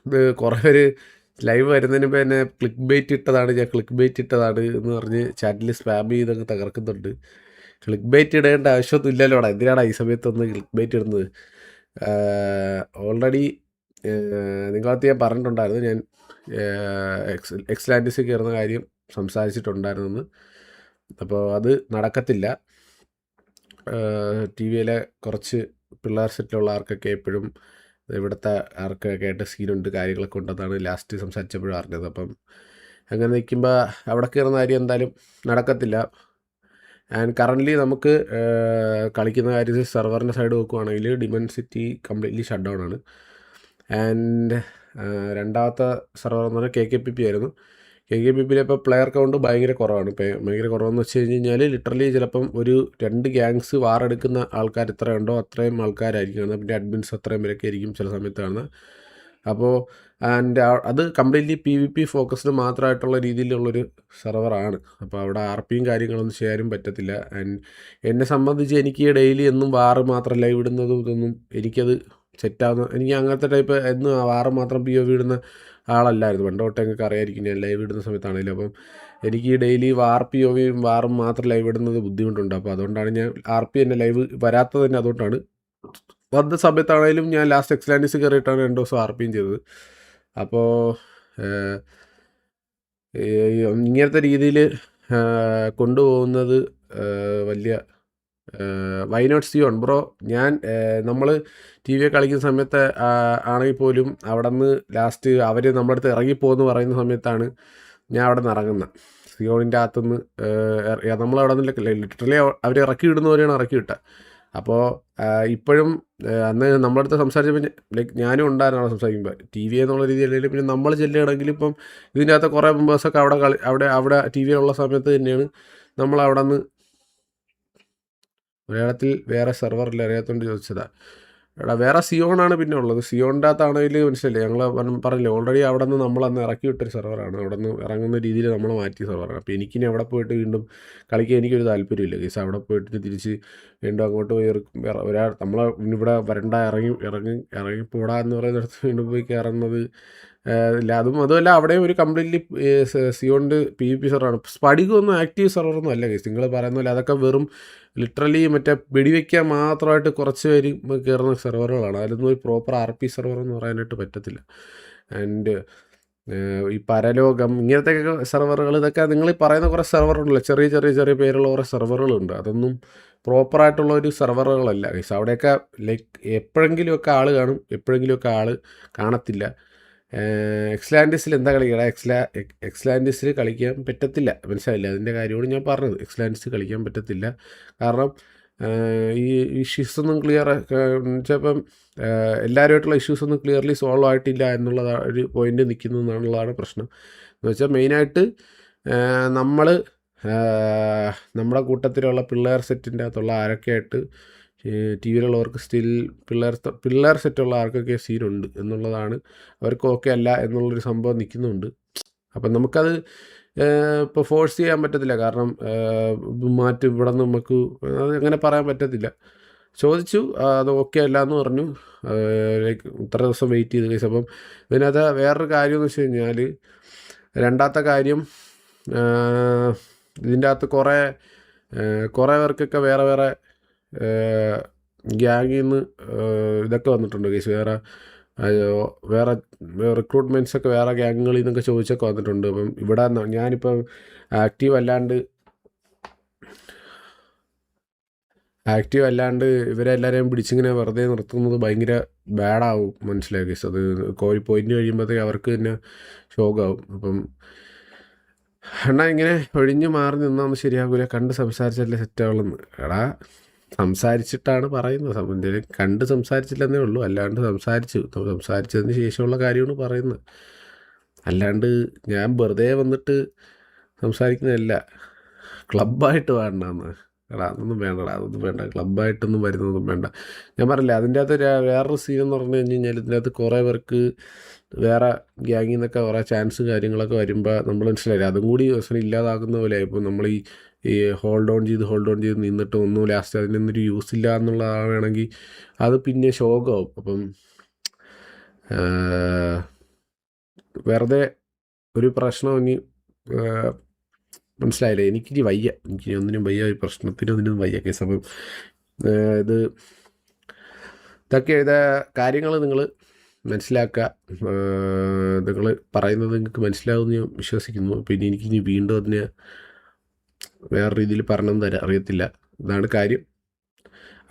ഇത് കുറേ പേര് ലൈവ് വരുന്നതിന് മുമ്പ് തന്നെ ക്ലിക്ക് ബൈറ്റ് ഇട്ടതാണ്, ഞാൻ ക്ലിക്ക് ബൈറ്റ് ഇട്ടതാണ് എന്ന് പറഞ്ഞ് ചാറ്റിൽ സ്പാം ചെയ്തൊക്കെ തകർക്കുന്നുണ്ട്. ക്ലിക്ക് ബൈറ്റ് ഇടേണ്ട ആവശ്യമൊന്നും ഇല്ലല്ലോടാ, എന്തിനാണ് ഈ സമയത്തൊന്ന് ക്ലിക്ക് ബൈറ്റ് ഇടുന്നത്? ഓൾറെഡി നിങ്ങളടുത്ത് ഞാൻ പറഞ്ഞിട്ടുണ്ടായിരുന്നു, ഞാൻ എക്സ്ലാൻഡിസിൽ കയറുന്ന കാര്യം സംസാരിച്ചിട്ടുണ്ടായിരുന്നെന്ന്. അപ്പോൾ അത് നടക്കത്തില്ല. ടി വിയിലെ കുറച്ച് പിള്ളേർ സെറ്റിലുള്ള ആർക്കൊക്കെ എപ്പോഴും ഇവിടുത്തെ ആർക്കൊക്കെ ആയിട്ട് സീനുണ്ട്, കാര്യങ്ങളൊക്കെ ഉണ്ടെന്നാണ് ലാസ്റ്റ് സംസാരിച്ചപ്പോഴും അറിഞ്ഞത്. അപ്പം അങ്ങനെ നിൽക്കുമ്പോൾ അവിടെ കയറുന്ന കാര്യം എന്തായാലും നടക്കത്തില്ല. ആൻഡ് കറൻ്റ്ലി നമുക്ക് കളിക്കുന്ന കാര്യത്തിൽ സെർവറിൻ്റെ സൈഡ് നോക്കുവാണെങ്കിൽ ഡിമെൻസിറ്റി കംപ്ലീറ്റ്ലി ഷട്ട് ഡൗൺ ആണ്. ആൻഡ് രണ്ടാമത്തെ സെർവർ എന്ന് പറഞ്ഞാൽ KKPP ആയിരുന്നു. KKPPയിൽ ഇപ്പോൾ പ്ലെയർ കൗണ്ട് ഭയങ്കര കുറവാണ്. ഭയങ്കര കുറവെന്ന് വെച്ച് കഴിഞ്ഞാൽ ലിറ്ററലി ചിലപ്പം ഒരു 2 ഗ്യാങ്സ് വാറെടുക്കുന്ന ആൾക്കാർ എത്രയുണ്ടോ അത്രയും ആൾക്കാരായിരിക്കും കാണുന്നത്. പിന്നെ അഡ്മിൻസ് അത്രയും പേരൊക്കെ ആയിരിക്കും ചില സമയത്ത് കാണുന്നത്. അപ്പോൾ ആൻഡ് അത് കംപ്ലീറ്റ്ലി PVP ഫോക്കസ്ഡ് മാത്രമായിട്ടുള്ള രീതിയിലുള്ളൊരു സെർവറാണ്. അപ്പോൾ അവിടെ RPയും കാര്യങ്ങളൊന്നും ചെയ്യാനും പറ്റത്തില്ല. ആൻഡ് എന്നെ സംബന്ധിച്ച് എനിക്ക് ഡെയിലി എന്നും വാറ് മാത്രം ലൈവ് ഇടുന്നതും ഇതൊന്നും എനിക്കത് സെറ്റാവുന്ന, എനിക്ക് അങ്ങനത്തെ ടൈപ്പ് എന്നും വാറ് മാത്രം POV ഇടുന്ന ആളല്ലായിരുന്നു. പണ്ട് തൊട്ടേ നിങ്ങൾക്ക് അറിയാമായിരിക്കും ഞാൻ ലൈവ് ഇടുന്ന സമയത്താണെങ്കിലും. അപ്പം എനിക്ക് ഡെയിലി വാർ POVയും വാറും മാത്രം ലൈവ് ഇടുന്നത് ബുദ്ധിമുട്ടുണ്ട്. അപ്പോൾ അതുകൊണ്ടാണ് ഞാൻ RP തന്നെ ലൈവ് വരാത്തത് തന്നെ അതുകൊണ്ടാണ്. വന്ന സമയത്താണെങ്കിലും ഞാൻ ലാസ്റ്റ് എക്സ്ലാൻഡിസ് കയറിയിട്ടാണ് 2 ദിവസം RPയും ചെയ്തത്. അപ്പോൾ ഇങ്ങനത്തെ രീതിയിൽ കൊണ്ടുപോകുന്നത് വലിയ why not see on bro. ഞാൻ നമ്മൾ TV കളിക്കുന്ന സമയത്ത് ആണെങ്കിൽ പോലും അവിടെ നിന്ന് ലാസ്റ്റ് അവർ നമ്മുടെ അടുത്ത് ഇറങ്ങിപ്പോകുമെന്ന് പറയുന്ന സമയത്താണ് ഞാൻ അവിടെ നിന്ന് ഇറങ്ങുന്നത്. സിയോണിൻ്റെ അകത്തുനിന്ന് നമ്മളവിടെ നിന്ന് ലിറ്ററലി അവർ ഇറക്കി വിടുന്നവരെയാണ് ഇറക്കി വിട്ടത്. അപ്പോൾ ഇപ്പോഴും അന്ന് നമ്മുടെ അടുത്ത് സംസാരിച്ചപ്പോൾ ലൈക്ക് ഞാനും ഉണ്ടായിരുന്നു അവിടെ സംസാരിക്കുമ്പോൾ TV എന്നുള്ള രീതിയിലെങ്കിലും. പിന്നെ നമ്മൾ ചെല്ലുകയാണെങ്കിൽ ഇപ്പം ഇതിൻ്റെ അകത്ത് കുറേ മെമ്പേഴ്സൊക്കെ അവിടെ TV ഉള്ള സമയത്ത് തന്നെയാണ് നമ്മളവിടെ നിന്ന്. മലയാളത്തിൽ വേറെ സെർവറില്ല, അറിയാത്തതുകൊണ്ട് ചോദിച്ചതാണ്. എടാ വേറെ സിയോണാണ് പിന്നെ ഉള്ളത്. സിയോണിൻ്റെ അകത്താണെങ്കിൽ മനസ്സിലല്ലേ, ഞങ്ങൾ പറഞ്ഞില്ലേ ഓൾറെഡി അവിടെ നിന്ന് നമ്മളന്ന് ഇറക്കി വിട്ടൊരു സെർവറാണ്. അവിടെ നിന്ന് ഇറങ്ങുന്ന രീതിയിൽ നമ്മൾ മാറ്റിയ സെർവറാണ്. അപ്പോൾ എനിക്കിനി അവിടെ പോയിട്ട് വീണ്ടും കളിക്കാൻ എനിക്കൊരു താല്പര്യമില്ല കേസ്. അവിടെ പോയിട്ട് തിരിച്ച് വീണ്ടും അങ്ങോട്ട് പോയി നമ്മളെ ഇവിടെ വരണ്ട ഇറങ്ങിപ്പോടാ എന്ന് പറയുന്നിടത്ത് വീണ്ടും പോയി കയറുന്നത് ഇല്ല. അതുമല്ല അവിടെയും ഒരു കംപ്ലീറ്റ്ലി സിയോണിൻ്റെ PVP സെർവറാണ്. സ്പടികമൊന്നും ആക്റ്റീവ് സെർവറൊന്നും അല്ല കേസ്. നിങ്ങൾ പറയുന്ന പോലെ അതൊക്കെ വെറും ലിറ്ററലി മറ്റേ വെടിവെക്കാൻ മാത്രമായിട്ട് കുറച്ച് പേര് കയറുന്ന സെർവറുകളാണ്. അതിലൊന്നും ഒരു പ്രോപ്പർ RP സെർവർ എന്ന് പറയാനായിട്ട് പറ്റത്തില്ല. ആൻഡ് ഈ പരലോകം ഇങ്ങനത്തെ സെർവറുകൾ, ഇതൊക്കെ നിങ്ങൾ പറയുന്ന കുറേ സെർവറുണ്ടല്ലോ, ചെറിയ പേരുള്ള കുറേ സെർവറുകളുണ്ട്. അതൊന്നും പ്രോപ്പറായിട്ടുള്ള ഒരു സെർവറുകളല്ല കേസ്. അവിടെയൊക്കെ ലൈക്ക് എപ്പോഴെങ്കിലുമൊക്കെ ആൾ കാണും, എപ്പോഴെങ്കിലുമൊക്കെ ആൾ കാണത്തില്ല. എക്സ്ലാൻഡിസിൽ എന്താ കളിക്കടാ? എക്സ്ലാൻഡിസിൽ കളിക്കാൻ പറ്റത്തില്ല, മനസ്സിലായില്ല? അതിൻ്റെ കാര്യമാണ് ഞാൻ പറഞ്ഞത്. എക്സ്ലാൻഡിസ് കളിക്കാൻ പറ്റത്തില്ല കാരണം ഈ ഇഷ്യൂസ് ഒന്നും ക്ലിയർ ചിലപ്പം എല്ലാവരുമായിട്ടുള്ള ഇഷ്യൂസ് ഒന്നും ക്ലിയർലി സോൾവ് ആയിട്ടില്ല എന്നുള്ള ഒരു പോയിന്റ് നിൽക്കുന്നു എന്നുള്ളതാണ് പ്രശ്നം. എന്ന് വെച്ചാൽ മെയിനായിട്ട് നമ്മൾ നമ്മുടെ കൂട്ടത്തിലുള്ള പിള്ളേർ സെറ്റിൻ്റെ അകത്തുള്ള ആരൊക്കെയായിട്ട് TVയിലുള്ളവർക്ക് സ്റ്റിൽ പിള്ളേർ സെറ്റുള്ള ആർക്കൊക്കെ സീനുണ്ട് എന്നുള്ളതാണ്. അവർക്ക് ഓക്കെ അല്ല എന്നുള്ളൊരു സംഭവം നിൽക്കുന്നുണ്ട്. അപ്പം നമുക്കത് ഇപ്പോൾ ഫോഴ്സ് ചെയ്യാൻ പറ്റത്തില്ല. കാരണം മാറ്റും ഇവിടെ നിന്ന് നമുക്ക് അത് അങ്ങനെ പറയാൻ പറ്റത്തില്ല. ചോദിച്ചു, അത് ഓക്കെ അല്ല എന്ന് പറഞ്ഞു. ലൈക്ക് ഇത്ര ദിവസം വെയിറ്റ് ചെയ്ത് കേസ്. അപ്പം ഇതിനകത്ത് വേറൊരു കാര്യം എന്ന് വെച്ച് കഴിഞ്ഞാൽ, രണ്ടാമത്തെ കാര്യം, ഇതിൻ്റെ അകത്ത് കുറേ പേർക്കൊക്കെ വേറെ ഗ്യാങ്ങിൽ നിന്ന് ഇതൊക്കെ വന്നിട്ടുണ്ട് കേസ്. വേറെ റിക്രൂട്ട്മെൻറ്റ്സൊക്കെ വേറെ ഗ്യാങ്ങുകളിൽ നിന്നൊക്കെ ചോദിച്ചൊക്കെ വന്നിട്ടുണ്ട്. അപ്പം ഇവിടെ ഞാനിപ്പം ആക്റ്റീവ് അല്ലാണ്ട് ഇവരെല്ലാവരെയും പിടിച്ചിങ്ങനെ വെറുതെ നിർത്തുന്നത് ഭയങ്കര ബാഡാവും, മനസ്സിലായി കേസ്. അത് പോയിന്റ് കഴിയുമ്പോഴത്തേക്ക് അവർക്ക് തന്നെ ഷോക്കാവും. അപ്പം ഇങ്ങനെ ഒഴിഞ്ഞു മാറി നിന്നാന്ന് ശരിയാകൂല, കണ്ട് സംസാരിച്ചല്ലേ സെറ്റാവുള്ളെന്ന്. സംസാരിച്ചിട്ടാണ് പറയുന്നത്. എന്തെങ്കിലും കണ്ട് സംസാരിച്ചില്ലെന്നേ ഉള്ളൂ, അല്ലാണ്ട് സംസാരിച്ചതിന് ശേഷമുള്ള കാര്യമാണ് പറയുന്നത്. അല്ലാണ്ട് ഞാൻ വെറുതെ വന്നിട്ട് സംസാരിക്കുന്നതല്ല. ക്ലബ്ബായിട്ട് വേണ്ടെന്ന്. അതൊന്നും വേണ്ട, ക്ലബ്ബായിട്ടൊന്നും വരുന്നതൊന്നും വേണ്ട. ഞാൻ പറഞ്ഞില്ലേ, അതിൻ്റെ അകത്ത് വേറൊരു സീൻ എന്ന് പറഞ്ഞു കഴിഞ്ഞാൽ, ഇതിൻ്റെ അകത്ത് കുറേ പേർക്ക് വേറെ ഗ്യാങ്ങിൽ നിന്നൊക്കെ കുറേ ചാൻസ് കാര്യങ്ങളൊക്കെ വരുമ്പോൾ നമ്മൾ മനസ്സിലായില്ല, അതും കൂടി ഇല്ലാതാക്കുന്ന പോലെ. ഇപ്പോൾ നമ്മൾ ഈ ഹോൾഡ് ഓൺ ചെയ്ത് നിന്നിട്ട് ഒന്നും ലാസ്റ്റ് അതിനൊന്നൊരു യൂസ് ഇല്ല എന്നുള്ളതാണെങ്കിൽ അത് പിന്നെ ശോകമാവും. അപ്പം വെറുതെ ഒരു പ്രശ്നം ഇനി മനസ്സിലായില്ലേ, എനിക്കിനി വയ്യ, എനിക്ക് ഒന്നിനും വയ്യ, ഒരു പ്രശ്നത്തിനൊന്നിനും വയ്യ കേസ്. അപ്പം ഇത് ഇതൊക്കെ കാര്യങ്ങൾ നിങ്ങൾ മനസ്സിലാക്കുക. നിങ്ങൾ പറയുന്നത് നിങ്ങൾക്ക് നിർദ്ദേശിക്കുമെന്ന് ഞാൻ വിശ്വസിക്കുന്നു. പിന്നെ എനിക്കിനി വീണ്ടും അതിന് വേറെ രീതിയിൽ പറഞ്ഞൊന്നും അറിയത്തില്ല. ഇതാണ് കാര്യം.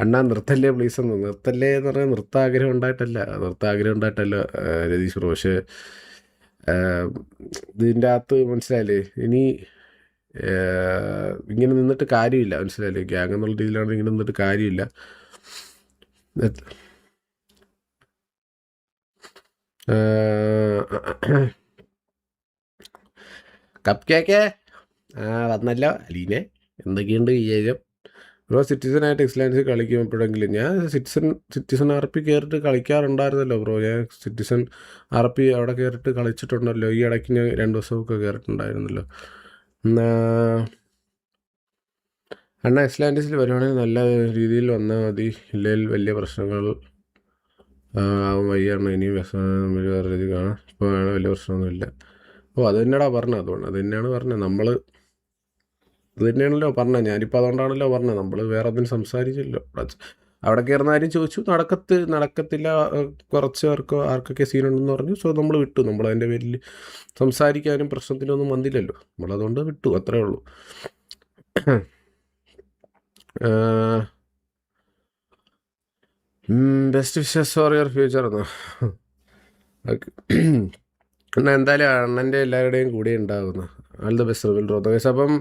അണ്ണാ നിർത്തല്ലേ പ്ലീസ്. ഒന്ന് നിർത്തല്ലേ എന്ന് പറഞ്ഞാൽ നൃത്താഗ്രഹം ഉണ്ടായിട്ടല്ല രതീഷ് ബ്രോ. പക്ഷേ ഇതിൻ്റെ അകത്ത് മനസ്സിലായില്ലേ, ഇനി ഇങ്ങനെ നിന്നിട്ട് കാര്യമില്ല, മനസ്സിലായില്ലേ. ഗ്യാങ് എന്നുള്ള രീതിയിലാണ് ഇങ്ങനെ നിന്നിട്ട് കാര്യമില്ല. കപ്പ് കേക്ക് വന്നല്ലോ അലീനെ. എന്തൊക്കെയുണ്ട് വിജയം ബ്രോ? സിറ്റിസനായിട്ട് എക്സലൻസ് കളിക്കും എപ്പോഴെങ്കിലും? ഞാൻ സിറ്റിസൺ RP കയറിയിട്ട് കളിക്കാറുണ്ടായിരുന്നല്ലോ ബ്രോ. ഞാൻ സിറ്റിസൺ RP അവിടെ കയറിയിട്ട് കളിച്ചിട്ടുണ്ടല്ലോ. ഈ ഇടയ്ക്ക് ഞാൻ 2 ദിവസമൊക്കെ കയറിയിട്ടുണ്ടായിരുന്നല്ലോ. അണ്ണ എക്സലാൻഡീസിൽ വരുവാണെങ്കിൽ നല്ല രീതിയിൽ വന്നാൽ മതി, ഇല്ലെങ്കിൽ വലിയ പ്രശ്നങ്ങൾ വയ്യാണ്. ഇനി വേറെ രീതി കാണാം. ഇപ്പോൾ വേണം, വലിയ പ്രശ്നമൊന്നുമില്ല. അത് തന്നെയാടാ പറഞ്ഞത്. അതുകൊണ്ട് അത് തന്നെയാണ് പറഞ്ഞത്. അത് തന്നെയാണല്ലോ പറഞ്ഞത്. ഞാനിപ്പോൾ അതുകൊണ്ടാണല്ലോ പറഞ്ഞത്. നമ്മൾ വേറെ ഒന്നും സംസാരിച്ചില്ലല്ലോ. അവിടെ കയറുന്ന കാര്യം ചോദിച്ചു, നടക്കത്തില്ല, കുറച്ച് ആർക്കൊക്കെ സീനുണ്ടെന്ന് പറഞ്ഞു. സോ നമ്മൾ വിട്ടു. നമ്മളതിൻ്റെ പേരിൽ സംസാരിക്കാനും പ്രശ്നത്തിനൊന്നും വന്നില്ലല്ലോ. നമ്മളതുകൊണ്ട് വിട്ടു, അത്രേ ഉള്ളൂ. Best wishes for your future എന്നോ? ഓക്കെ. എന്നാൽ എന്തായാലും അണ്ണൻ്റെ എല്ലാവരുടെയും കൂടെ ഉണ്ടാകുന്നു. ആൾ ദ ബെസ്റ്റ് റിവിൽ ഡ്രോ ഗൈസ്. അപ്പം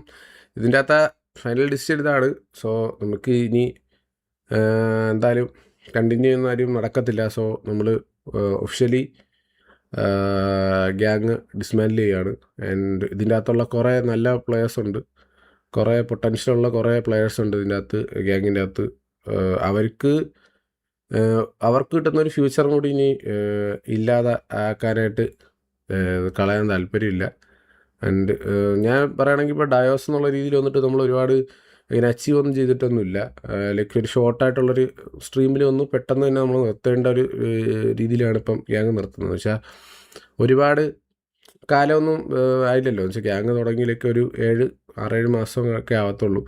ഇതിൻ്റെ അകത്ത് ഫൈനൽ ഡിസിഷൻ ഇതാണ്. സോ നമുക്ക് ഇനി എന്തായാലും കണ്ടിന്യൂ ചെയ്യുന്ന കാര്യം നടക്കത്തില്ല. സോ നമ്മൾ ഒഫീഷ്യലി ഗ്യാങ് ഡിസ്മാൻഡിൽ ചെയ്യുകയാണ്. ആൻഡ് ഇതിൻ്റെ അകത്തുള്ള കുറേ നല്ല പ്ലെയേഴ്സ് ഉണ്ട്, കുറേ പൊട്ടൻഷ്യലുള്ള കുറേ പ്ലെയേഴ്സ് ഉണ്ട് ഇതിൻ്റെ അകത്ത്, ഗ്യാങ്ങിൻ്റെ അകത്ത്. അവർക്ക് കിട്ടുന്നൊരു ഫ്യൂച്ചറും കൂടി ഇനി ഇല്ലാതെ ആക്കാനായിട്ട് കളയാൻ താല്പര്യമില്ല. ആൻഡ് ഞാൻ പറയുകയാണെങ്കിൽ ഇപ്പോൾ ഡയോസ് എന്നുള്ള രീതിയിൽ വന്നിട്ട് നമ്മൾ ഒരുപാട് ഇങ്ങനെ അച്ചീവ് ഒന്നും ചെയ്തിട്ടൊന്നുമില്ല. ലൈക്ക് ഒരു ഷോർട്ടായിട്ടുള്ളൊരു സ്ട്രീമിൽ വന്ന് പെട്ടെന്ന് തന്നെ നമ്മൾ നിർത്തേണ്ട ഒരു രീതിയിലാണ് ഇപ്പം ഗ്യാങ് നിർത്തുന്നത്. പക്ഷേ ഒരുപാട് കാലമൊന്നും ആയില്ലല്ലോ. എന്ന് വെച്ചാൽ ഗ്യാങ് തുടങ്ങിയിലേക്ക് ഒരു 6-7 മാസമൊക്കെ ആവത്തുള്ളൂ.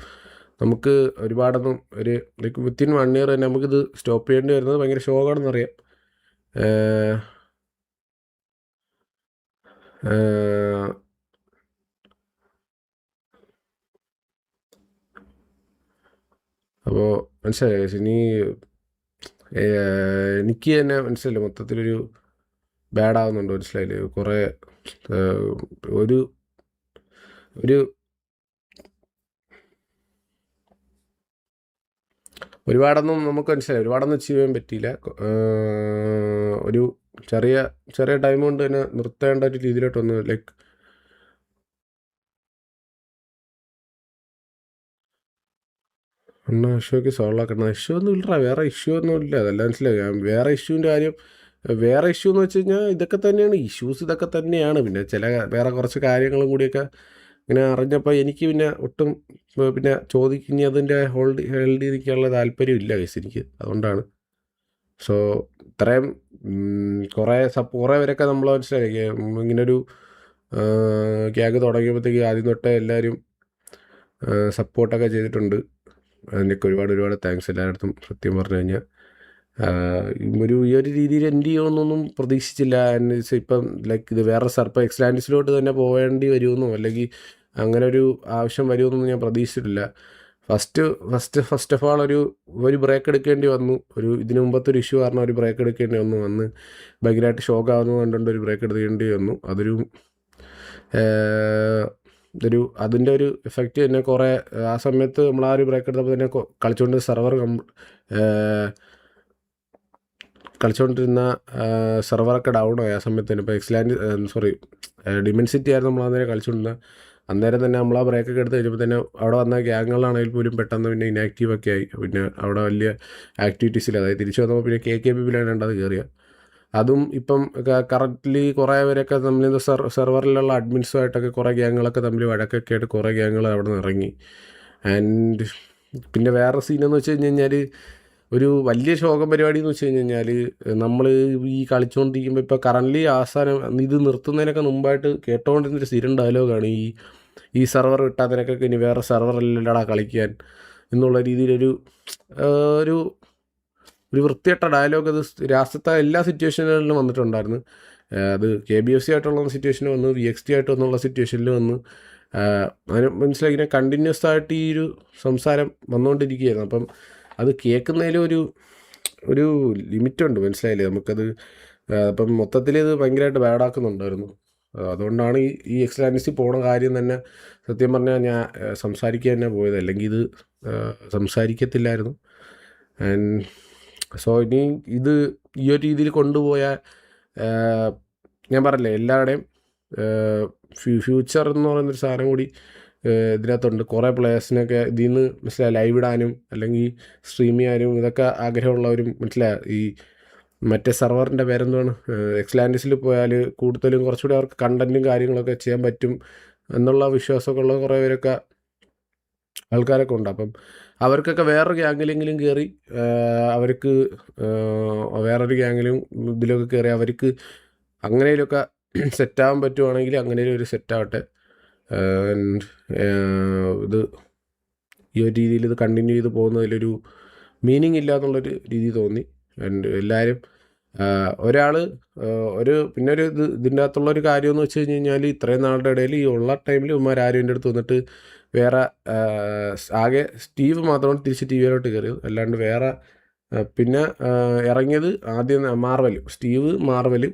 നമുക്ക് ഒരുപാടൊന്നും ഒരു ലൈക്ക് വിത്തിൻ 1 ഇയർ തന്നെ നമുക്കിത് സ്റ്റോപ്പ് ചെയ്യേണ്ടി വരുന്നത് ഭയങ്കര ശോകമാണെന്നറിയാം. അപ്പോൾ മനസ്സിലായി. ഇനി എനിക്ക് തന്നെ മനസ്സിലായില്ല, മൊത്തത്തിലൊരു ബാഡാവുന്നുണ്ട്, മനസ്സിലായില്ലേ. കുറേ ഒരു ഒരു ഒരുപാടൊന്നും നമുക്ക് മനസ്സിലായി, ഒരുപാടൊന്നും അച്ചീവ് ചെയ്യാൻ പറ്റിയില്ല. ഒരു ചെറിയ ടൈം കൊണ്ട് തന്നെ നിർത്തേണ്ട ഒരു രീതിയിലോട്ട് വന്നു. ലൈക്ക് എന്നാൽ ഇഷ്യൂക്ക് സോൾവ് ആക്കണം. ഇഷ്യൂ ഒന്നും ഇല്ലടാ, വേറെ ഇഷ്യൂ ഒന്നും ഇല്ല. അതെല്ലാം മനസ്സിലായി. വേറെ ഇഷ്യൂവിൻ്റെ കാര്യം, വേറെ ഇഷ്യൂ എന്ന് വെച്ച് കഴിഞ്ഞാൽ ഇതൊക്കെ തന്നെയാണ് ഇഷ്യൂസ്, ഇതൊക്കെ തന്നെയാണ്. പിന്നെ വേറെ കുറച്ച് കാര്യങ്ങളും കൂടിയൊക്കെ ഇങ്ങനെ അറിഞ്ഞപ്പോൾ എനിക്ക് പിന്നെ ഒട്ടും പിന്നെ ഇനി അതിൻ്റെ ഹോൾഡ് ചെയ്തിരിക്കാനുള്ള താല്പര്യമില്ല കേസ് എനിക്ക്. അതുകൊണ്ടാണ്. സോ ഇത്രയും കുറേ പേരൊക്കെ നമ്മൾ മനസ്സിലായി ഇങ്ങനൊരു ഗ്യാഗ് തുടങ്ങിയപ്പോഴത്തേക്ക് ആദ്യം തൊട്ടേ എല്ലാവരും സപ്പോർട്ടൊക്കെ ചെയ്തിട്ടുണ്ട്. അതിനൊക്കെ ഒരുപാട് താങ്ക്സ് എല്ലായിടത്തും. സത്യം പറഞ്ഞു കഴിഞ്ഞാൽ ഈ ഒരു രീതിയിൽ എൻഡ് ചെയ്യുമെന്നൊന്നും പ്രതീക്ഷിച്ചില്ല. എന്ന് വെച്ചാൽ ഇപ്പം ലൈക്ക് ഇത് വേറെ ഇപ്പോൾ എക്സ്ലാൻഡിസിലോട്ട് തന്നെ പോകേണ്ടി വരുമെന്നോ അല്ലെങ്കിൽ അങ്ങനെ ഒരു ആവശ്യം വരുമെന്നൊന്നും ഞാൻ പ്രതീക്ഷിച്ചിട്ടില്ല. ഫസ്റ്റ് ഓഫ് ഓൾ ഒരു ബ്രേക്ക് എടുക്കേണ്ടി വന്നു. ഇതിനു മുമ്പത്തെ ഒരു ഇഷ്യൂ കാരണം ഒരു ബ്രേക്ക് എടുക്കേണ്ടി വന്ന് ഭയങ്കരമായിട്ട് ഷോക്കാവുന്നത് കണ്ടുകൊണ്ട് ഒരു ബ്രേക്ക് എടുക്കേണ്ടി വന്നു. അതിൻ്റെ ഒരു എഫക്റ്റ് തന്നെ കുറേ ആ സമയത്ത് നമ്മൾ ആ ഒരു ബ്രേക്ക് എടുത്തപ്പോൾ തന്നെ കളിച്ചുകൊണ്ടിരുന്ന സെർവറൊക്കെ ഡൗൺ ആയി ആ സമയത്ത് തന്നെ. ഇപ്പോൾ ഡിമെൻസിറ്റി ആയിരുന്നു നമ്മൾ അന്നേരം കളിച്ചുകൊണ്ടിരുന്നത്. അന്നേരം തന്നെ നമ്മൾ ആ ബ്രേക്കൊക്കെ എടുത്ത് കഴിഞ്ഞപ്പോൾ തന്നെ അവിടെ വന്ന ഗ്യാങ്ങുകളാണെങ്കിൽ പോലും പെട്ടെന്ന് പിന്നെ ഇനാക്റ്റീവൊക്കെ ആയി. പിന്നെ അവിടെ വലിയ ആക്ടിവിറ്റീസില്ല. അതായത് തിരിച്ചു വന്നപ്പോൾ പിന്നെ KKBയിലാണ് രണ്ടത് കയറിയ. അതും ഇപ്പം കറക്റ്റ്ലി കുറേ പേരൊക്കെ തമ്മിൽ സെർവറിലുള്ള അഡ്മിൻസുമായിട്ടൊക്കെ കുറേ ഗ്യാങ്ങുകളൊക്കെ തമ്മിൽ വഴക്കൊക്കെ ആയിട്ട് കുറേ ഗ്യാങ്ങുകൾ അവിടെ നിന്ന് ഇറങ്ങി. ആൻഡ് പിന്നെ വേറെ സീനെന്ന് വെച്ച് കഴിഞ്ഞാൽ ഒരു വലിയ ശോകം പരിപാടി എന്ന് വെച്ച് കഴിഞ്ഞാൽ നമ്മൾ ഈ കളിച്ചുകൊണ്ടിരിക്കുമ്പോൾ ഇപ്പോൾ കറൻ്റ്ലി അവസാനം ഇത് നിർത്തുന്നതിനൊക്കെ മുമ്പായിട്ട് കേട്ടോണ്ടിരുന്നൊരു സ്ഥിരം ഡയലോഗാണ് ഈ സെർവർ വിട്ടാൽ നിനക്കൊക്കെ ഇനി വേറെ സെർവറല്ലടാ കളിക്കാൻ എന്നുള്ള രീതിയിലൊരു ഒരു ഒരു വൃത്തികെട്ട ഡയലോഗ് അത് രാഷ്ട്രത്തെ എല്ലാ സിറ്റുവേഷനുകളിലും വന്നിട്ടുണ്ടായിരുന്നു. അത് KBFC ആയിട്ടുള്ള സിറ്റുവേഷന് വന്നു, VXT ആയിട്ട് വന്നുള്ള സിറ്റുവേഷനിൽ വന്നു. അതിന് മനസ്സിലായി ഇങ്ങനെ കണ്ടിന്യൂസ് ആയിട്ട് ഈ ഒരു സംസാരം വന്നുകൊണ്ടിരിക്കുകയായിരുന്നു. അപ്പം അത് കേൾക്കുന്നതിലും ഒരു ലിമിറ്റുണ്ട്, മനസ്സിലായില്ലേ നമുക്കത്. അപ്പം മൊത്തത്തിൽ ഇത് ഭയങ്കരമായിട്ട് ബാഡാക്കുന്നുണ്ടായിരുന്നു. അതുകൊണ്ടാണ് ഈ എക്സ്ലാൻഡിസിൽ പോണ കാര്യം തന്നെ സത്യം പറഞ്ഞാൽ ഞാൻ സംസാരിക്കുക തന്നെ പോയത്, അല്ലെങ്കിൽ ഇത് സംസാരിക്കത്തില്ലായിരുന്നു. ആൻഡ് സോ ഇനി ഇത് ഈ ഒരു രീതിയിൽ കൊണ്ടുപോയാൽ ഞാൻ പറഞ്ഞില്ലേ എല്ലാവരുടെയും ഫ്യൂച്ചർ എന്ന് പറയുന്നൊരു സാധനം കൂടി ഇതിനകത്തുണ്ട്. കുറേ പ്ലേയേഴ്സിനൊക്കെ ഇതിൽ നിന്ന് മനസ്സിലായി ലൈവ് ഇടാനും അല്ലെങ്കിൽ സ്ട്രീം ചെയ്യാനും ഇതൊക്കെ ആഗ്രഹമുള്ളവരും മനസ്സിലായി ഈ മറ്റേ സെർവറിൻ്റെ പേരെന്താണ് എക്സ്ലാൻഡിസിൽ പോയാൽ കൂടുതലും കുറച്ചുകൂടി അവർക്ക് കണ്ടൻറ്റും കാര്യങ്ങളൊക്കെ ചെയ്യാൻ പറ്റും എന്നുള്ള വിശ്വാസമൊക്കെ ഉള്ള കുറേ പേരൊക്കെ ആൾക്കാരൊക്കെ ഉണ്ട്. അപ്പം അവർക്കൊക്കെ വേറൊരു ഗ്യാങ്ങിലെങ്കിലും കയറി അവർക്ക് വേറൊരു ഗ്യാങ്ങിലും ഇതിലൊക്കെ കയറി അവർക്ക് അങ്ങനെയൊക്കെ സെറ്റാകാൻ പറ്റുവാണെങ്കിൽ അങ്ങനെയും ഒരു സെറ്റാവട്ടെ. ഇത് ഈ ഒരു രീതിയിൽ ഇത് കണ്ടിന്യൂ ചെയ്ത് പോകുന്നതിലൊരു മീനിങ് ഇല്ല എന്നുള്ളൊരു രീതി തോന്നി. ആൻഡ് എല്ലാവരും ഒരാൾ പിന്നെ ഇതിൻ്റെ അകത്തുള്ളൊരു കാര്യം എന്ന് വെച്ച് കഴിഞ്ഞാൽ ഇത്രയും നാളുടെ ഇടയിൽ ഈ ഉള്ള ടൈമിൽ ഉമ്മാരും എൻ്റെ അടുത്ത് വന്നിട്ട് വേറെ ആകെ സ്റ്റീവ് മാത്രമാണ് തിരിച്ച് TVയിലോട്ട് കയറിയത്, അല്ലാണ്ട് വേറെ പിന്നെ ഇറങ്ങിയത് ആദ്യം സ്റ്റീവ് മാർവൽ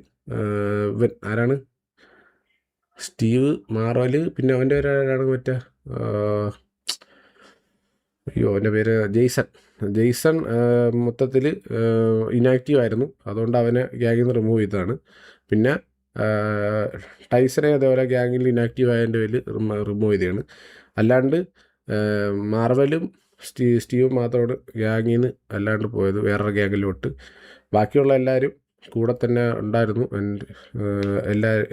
ആരാണ് സ്റ്റീവ് മാർവൽ, പിന്നെ അവൻ്റെ ഒരാളാണ് മറ്റേ അവൻ്റെ പേര് ജെയ്സൺ മൊത്തത്തിൽ ഇനാക്റ്റീവ് ആയിരുന്നു. അതുകൊണ്ട് അവനെ ഗ്യാങ്ങിൽ നിന്ന് റിമൂവ് ചെയ്തതാണ്. പിന്നെ ടൈസനെ അതേപോലെ ഗ്യാങ്ങിൽ ഇനാക്റ്റീവ് ആയതിൻ്റെ പേരിൽ റിമൂവ് ചെയ്തതാണ്. അല്ലാണ്ട് മാർവലും സ്റ്റീവും മാത്രമാണ് ഗ്യാങ്ങിൽ നിന്ന് അല്ലാണ്ട് പോയത് വേറൊരു ഗ്യാങ്ങിലോട്ട്. ബാക്കിയുള്ള എല്ലാവരും കൂടെ തന്നെ ഉണ്ടായിരുന്നു.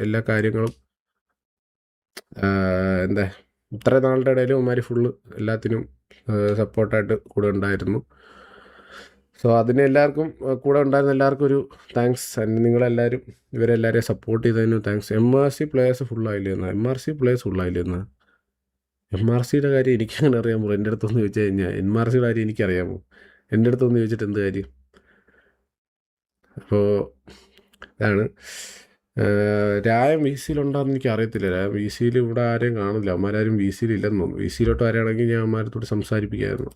എല്ലാ കാര്യങ്ങളും എന്താ ഇത്രയും നാളുടെ ഇടയിൽ ഉമ്മാർ ഫുള്ള് എല്ലാത്തിനും സപ്പോർട്ടായിട്ട് കൂടെ ഉണ്ടായിരുന്നു. സോ അതിന് എല്ലാവർക്കും കൂടെ ഉണ്ടായിരുന്ന എല്ലാവർക്കും ഒരു താങ്ക്സ്. നിങ്ങളെല്ലാവരും ഇവരെല്ലാവരെയും സപ്പോർട്ട് ചെയ്തതിന് താങ്ക്സ്. MRC പ്ലേയേഴ്സ് ഫുള്ളായില്ലെന്നാ MRCയുടെ കാര്യം എനിക്കങ്ങനെ അറിയാമോ? എൻ്റെ അടുത്തൊന്ന് ചോദിച്ചു കഴിഞ്ഞാൽ MRCയുടെ കാര്യം എനിക്കറിയാമോ? എൻ്റെ അടുത്തൊന്ന് ചോദിച്ചിട്ട് എന്ത് കാര്യം? അപ്പോൾ ഇതാണ് രായം VCയിലുണ്ടാകുന്ന എനിക്ക് അറിയത്തില്ല. രായം VCയിൽ ഇവിടെ ആരെയും കാണില്ല, അമ്മമാരും VCയിൽ ഇല്ലെന്ന് തോന്നുന്നു. VCയിലോട്ട് വരികയാണെങ്കിൽ ഞാൻ അമ്മമാരത്തോട് സംസാരിപ്പിക്കായിരുന്നു.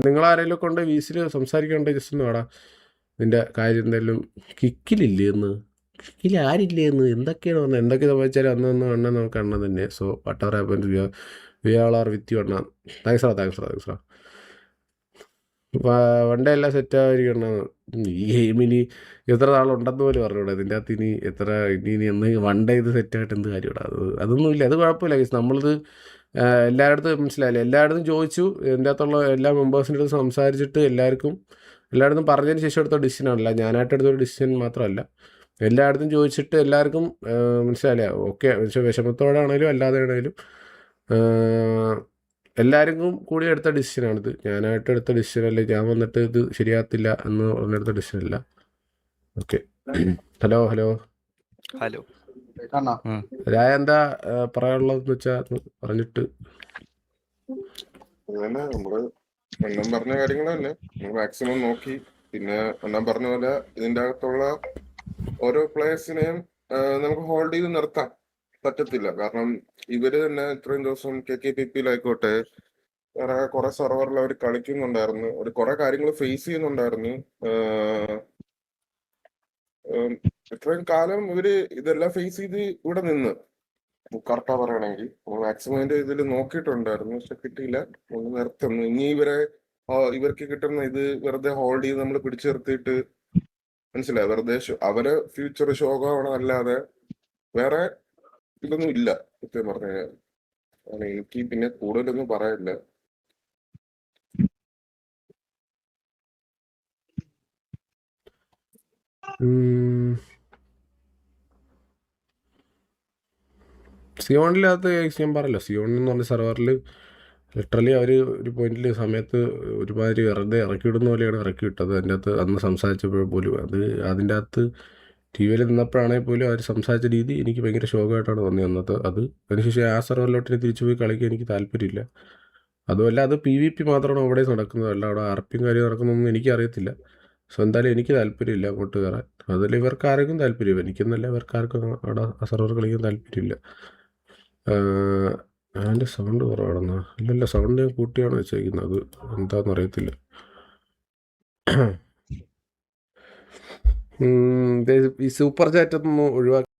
നിങ്ങളാരെങ്കിലും കൊണ്ട് VCയിൽ സംസാരിക്കണ്ടേ? ജസ്റ്റ് ഒന്ന് വാടാ, നിൻ്റെ കാര്യം എന്തായാലും കിക്കിൽ ആരില്ലേ എന്ന് എന്തൊക്കെയാണ് വന്നത്, എന്തൊക്കെ സംഭവിച്ചാലും അന്ന് അണ്ണൻ നമുക്ക് അണ്ണൻ തന്നെ. So വട്ടവർ happens V all are with you അണ്ണ. താങ്ക്സ് റാ. വണ്ടേ എല്ലാം സെറ്റായിരിക്കണം. ഈ ഗെയിമിനി എത്ര നാളുണ്ടെന്ന് പോലും പറഞ്ഞൂടെ ഇതിൻ്റെ അകത്ത്. ഇനി എന്ന് വണ്ടേ ഇത് സെറ്റായിട്ട് എന്ത് കാര്യമില്ല. അതൊന്നുമില്ല, അത് കുഴപ്പമില്ല. നമ്മളിത് എല്ലായിടത്തും മനസ്സിലായില്ലേ, എല്ലായിടത്തും ചോദിച്ചു. ഇതിൻ്റെ അകത്തുള്ള എല്ലാ മെമ്പേഴ്സിൻ്റെ അടുത്ത് സംസാരിച്ചിട്ട് എല്ലായിടത്തും പറഞ്ഞതിന് ശേഷം എടുത്ത ഡിസിഷനാണല്ല, ഞാനായിട്ട് എടുത്തൊരു ഡിസിഷൻ മാത്രമല്ല. എല്ലായിടത്തും ചോദിച്ചിട്ട് എല്ലാവർക്കും മനസ്സിലായില്ലേ, ഓക്കെ വിഷമത്തോടെ ആണെങ്കിലും അല്ലാതെ ആണെങ്കിലും എല്ലാവർക്കും കൂടി എടുത്ത ഡിസിഷനാണിത്. ഞാനായിട്ട് എടുത്ത ഡിസിഷനല്ല, ഞാൻ വന്നിട്ട് ഇത് ശരിയാകത്തില്ല എന്ന് പറഞ്ഞെടുത്ത ഡിസിഷനല്ല. ഓക്കെ. ഹലോ രായ എന്താ പറയാനുള്ളതെന്ന് വെച്ചാൽ പറഞ്ഞിട്ട്. പറഞ്ഞ കാര്യങ്ങളല്ലേ മാക്സിമം നോക്കി. പിന്നെ ഞാൻ പറഞ്ഞ പോലെ ഇതിൻ്റെ അകത്തുള്ള ഓരോ പ്ലേയേഴ്സിനെയും നമുക്ക് ഹോൾഡ് ചെയ്ത് നിർത്താൻ പറ്റത്തില്ല. കാരണം ഇവര് തന്നെ ഇത്രയും ദിവസം KKPP-യിലായിക്കോട്ടെ വേറെ കുറെ സെർവറിൽ അവർ കളിക്കുന്നുണ്ടായിരുന്നു, ഒരു കുറെ കാര്യങ്ങൾ ഫേസ് ചെയ്യുന്നുണ്ടായിരുന്നു. ഇത്രയും കാലം ഇവര് ഇതെല്ലാം ഫേസ് ചെയ്ത് ഇവിടെ നിന്ന് കറക്റ്റാ പറയണമെങ്കിൽ മാക്സിമം അതിന്റെ ഇതിൽ നോക്കിയിട്ടുണ്ടായിരുന്നു, പക്ഷെ കിട്ടിയില്ല. ഒന്ന് നിർത്തുന്നു. ഇനി ഇവർക്ക് കിട്ടുന്ന ഇത് വെറുതെ ഹോൾഡ് ചെയ്ത് നമ്മൾ പിടിച്ചു നിർത്തിയിട്ട് മനസ്സിലായി വെറുതെ അവരെ ഫ്യൂച്ചർ ശോകമാണല്ലാതെ വേറെ ഇതൊന്നും ഇല്ല സത്യം പറഞ്ഞു കഴിഞ്ഞാൽ. എനിക്ക് പിന്നെ കൂടുതലൊന്നും പറയാനില്ല. സിയോണിനകത്ത് ഞാൻ പറയല്ലോ, സിയോൺ എന്ന് പറഞ്ഞ സെർവറിൽ ലിറ്ററലി അവർ ഒരു പോയിന്റിൽ സമയത്ത് ഒരുമാതിരി വെറുതെ ഇറക്കി വിടുന്ന പോലെയാണ് ഇറക്കി വിട്ടത്. അതിൻ്റെ അകത്ത് അന്ന് സംസാരിച്ചപ്പോൾ പോലും അതിൻ്റെ അകത്ത് ടി വിയിൽ നിന്നപ്പോഴാണെങ്കിൽ പോലും അവർ സംസാരിച്ച രീതി എനിക്ക് ഭയങ്കര ശോകമായിട്ടാണ് തോന്നിയത് അന്നത്തെ. അതിനുശേഷം ആ സെർവറിലോട്ടിന് തിരിച്ചു പോയി കളിക്കാൻ എനിക്ക് താല്പര്യമില്ല. അതുമല്ല, അത് PvP മാത്രമാണ് അവിടെ നടക്കുന്നതല്ല, അവിടെ RPയും കാര്യം നടക്കുന്നതൊന്നും എനിക്കറിയത്തില്ല. സോ എന്തായാലും എനിക്ക് താല്പര്യമില്ല അങ്ങോട്ട് കയറാൻ. അതിൽ ഇവർക്ക് ആർക്കും താല്പര്യം, എനിക്കെന്നല്ല ഇവർക്കാർക്കും അവിടെ ആ സെർവർ കളിക്കാൻ താല്പര്യമില്ല. അതിൻ്റെ സൗണ്ട് കുറവാണെന്നാ? ഇല്ലല്ല, സൗണ്ട് ഞാൻ കൂട്ടിയാണ് വെച്ചേക്കുന്നത്, അത് എന്താണെന്ന് അറിയത്തില്ല. ഈ സൂപ്പർ ചാറ്റ് ഒന്നും ഒഴിവാക്കി